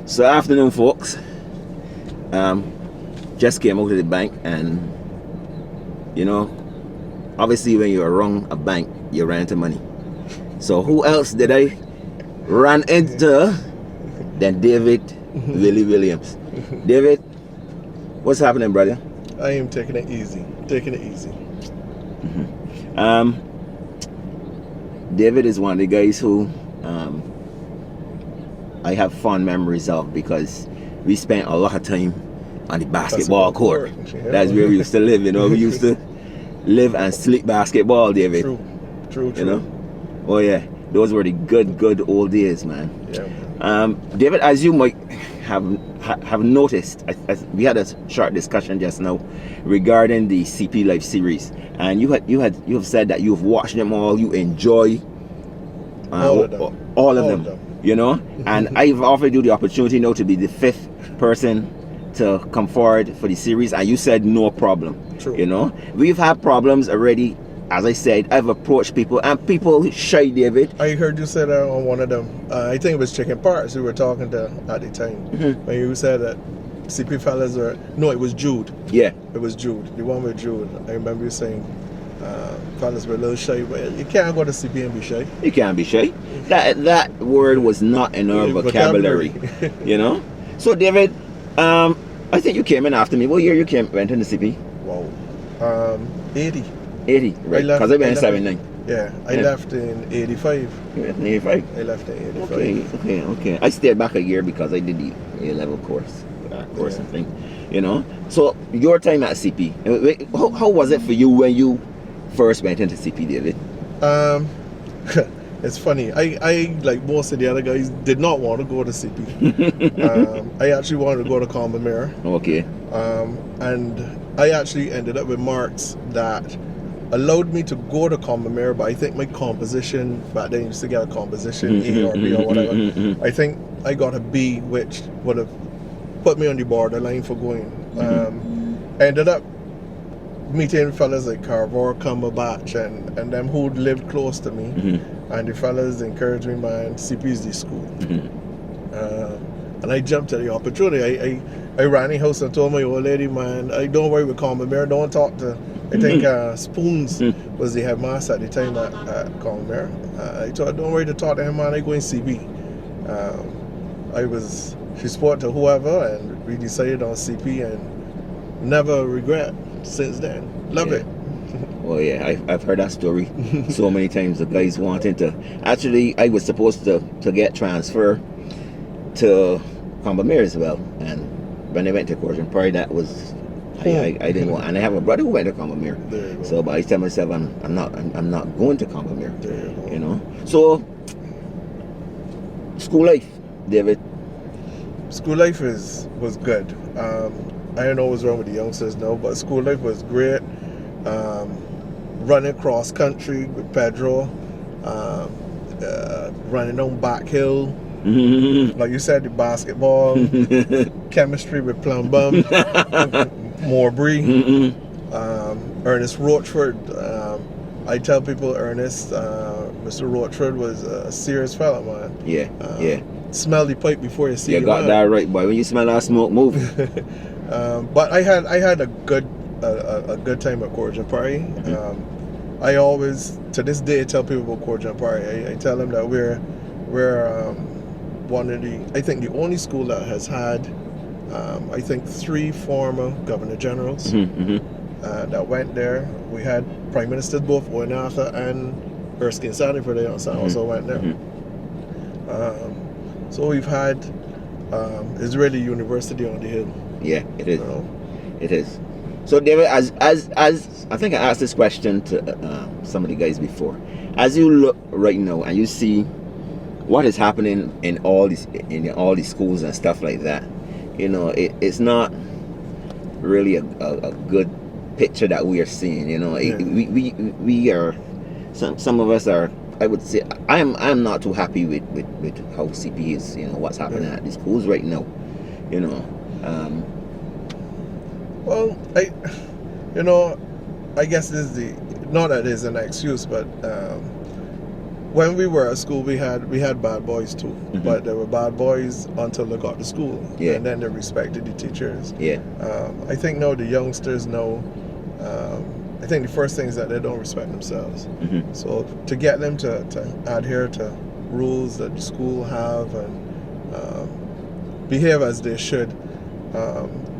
So afternoon, folks. Just came out of the bank, and you know, obviously when you're around a bank, you run into money. So who else did I run into than David Willy Williams? David, what's happening, brother? I am taking it easy. David is one of the guys who I have fond memories of, because we spent a lot of time on the basketball court. Yeah. That's where we used to live, you know. We used to live and sleep basketball, David. True. You know? Oh yeah, those were the good old days, man. Yeah. David, as you might have noticed, we had a short discussion just now regarding the CP Life series, and you have said that you've watched them all, you enjoy all of them. You know, and I've offered you the opportunity now to be the fifth person to come forward for the series, and you said no problem. True. You know, we've had problems already. As I said, I've approached people, and people shy, David. I heard you say that on one of them. I think it was Chicken Parts we were talking to at the time. When you said that CP fellas were... No, it was Jude. Yeah. It was Jude. The one with Jude. I remember you saying fellas were a little shy. But you can't go to CP and be shy. You can't be shy. That word was not in our vocabulary. You know? So, David, I think you came in after me. What year you went into CP? Wow. 80. 80, right? Because I went in 79. Yeah, I left in 85. You went in 85? I left in 85. Okay. I stayed back a year because I did the A-level course. And thing, you know. So your time at CP, how was it for you when you first went into CP, David? It's funny. I like most of the other guys did not want to go to CP. I actually wanted to go to Combermere. Okay. And I actually ended up with marks that allowed me to go to Combermere, but I think my composition back then, you used to get a composition A or B or whatever. I think I got a B, which would have put me on the borderline for going. I ended up meeting fellas like Carver, Cumberbatch, and them who lived close to me. And the fellas encouraged me, man, CP is the school. And I jumped at the opportunity. I ran the house and told my old lady, man, I don't worry with Combermere, don't talk to... I think Spoons was the headmaster at the time at Combermere. I told her, don't worry to talk to him, man, I go in CP. She spoke to whoever, and we decided on CP, and never regret since then. Love it. Well, yeah, I've heard that story so many times. The guys wanting to... Actually, I was supposed to get transferred to Combermere as well, and when I went to Cordian Prairie, that was... I didn't want, and I have a brother who went to Combermere. So, but I tell myself I'm not going to Combermere. You know. So, school life, David. School life was good. I don't know what's wrong with the youngsters now, but school life was great. Running cross country with Pedro, running down back hill. Like you said, the basketball, chemistry with Plum Bum. Morbury, Ernest Rochford. I tell people Ernest, Mr. Rochford was a serious fella, man. Yeah. Smell the pipe before you see it. You got that right, boy. When you smell that smoke, move. But I had a good time at Cordian Prairie. I always, to this day, tell people about Cordian Prairie. I tell them that we're one of the, I think the only school that has had I think 3 former governor generals that went there. We had prime ministers, both Owen Arthur and Erskine Sanford also went there. So we've had Israeli University on the hill. Yeah, it is. It is. So David, as I think I asked this question to some of the guys before. As you look right now and you see what is happening in all these schools and stuff like that, you know, it's not really a good picture that we are seeing. You know, we are, some of us are. I would say I'm not too happy with how CP is. You know, what's happening at the schools right now. You know. Well, I guess this is not that it's an excuse, but when we were at school, we had bad boys too, but they were bad boys until they got to school, and then they respected the teachers. I think now the youngsters know. I think the first thing is that they don't respect themselves. So to get them to adhere to rules that the school have and behave as they should,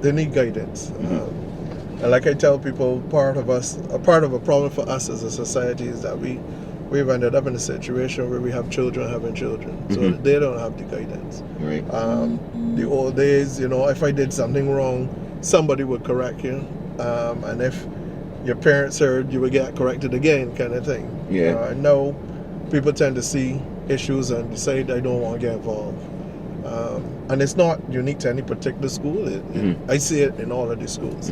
they need guidance. And like I tell people, part of a problem for us as a society is that we've ended up in a situation where we have children having children, so they don't have the guidance. Right. The old days, if I did something wrong, somebody would correct you, and if your parents heard, you would get corrected again, kind of thing. Now, people tend to see issues and decide I don't want to get involved. And it's not unique to any particular school. I see it in all of the schools.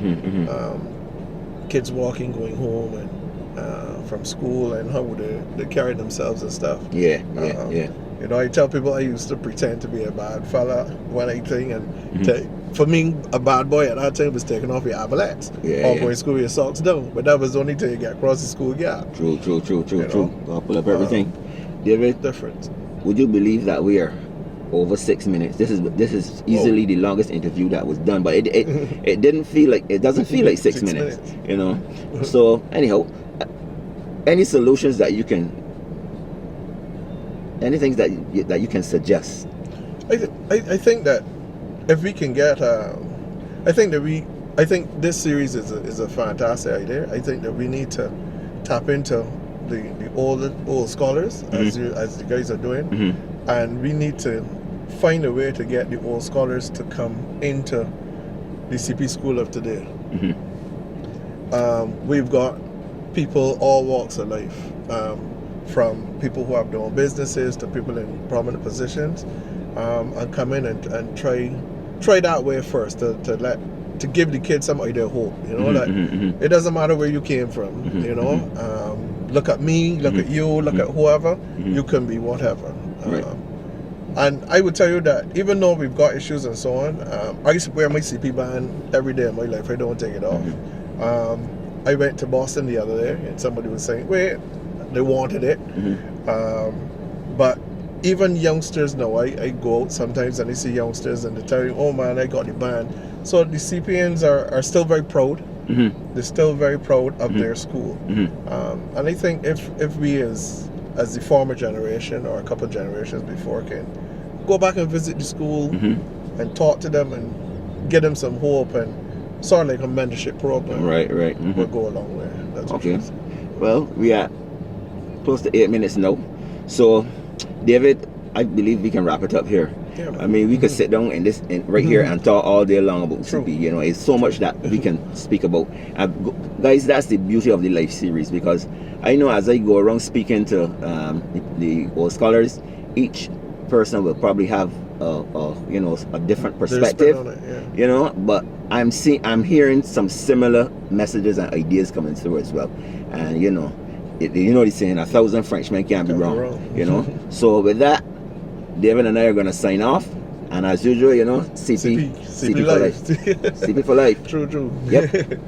Kids walking, going home, and from school, and how they carry themselves and stuff. I tell people I used to pretend to be a bad fella when I think, and for me, a bad boy at that time was taking off your abalets or going to school with your socks down. But that was only till you get across the school gap. True. I'll pull up everything. David, different. Would you believe that we are over 6 minutes? This is easily the longest interview that was done, but it doesn't feel like 6 minutes. So anyhow, any solutions that you can, anything that you can suggest? I think that if we can get, I think this series is a fantastic idea. I think that we need to tap into the old scholars as the guys are doing, and we need to find a way to get the old scholars to come into the CP school of today. We've got people all walks of life, from people who have their own businesses to people in prominent positions, and come in and try that way first to give the kids some idea of hope. That it doesn't matter where you came from. Look at me, look at you, look at whoever. You can be whatever. And I would tell you that even though we've got issues and so on, I used to wear my CP band every day of my life. I don't take it off. I went to Boston the other day, and somebody was saying, wait, they wanted it. But even youngsters now, I go out sometimes and I see youngsters and they tell you, oh man, I got the band. So the CPNs are still very proud. They're still very proud of their school. And I think if we as the former generation or a couple of generations before can go back and visit the school and talk to them and get them some hope and sort of like a mentorship program, will go a long way. That's okay. Well, we are close to 8 minutes now. So, David, I believe we can wrap it up here. I mean, we could sit down right here and talk all day long about CP. It's so much that we can speak about. Guys, that's the beauty of the Life series, because I know as I go around speaking to the old scholars, each person will probably have a different perspective. But I'm hearing some similar messages and ideas coming through as well. And the saying, 1,000 Frenchmen can't be wrong. So with that, David and I are going to sign off, and as usual, CP for life. CP for life. True. Yep.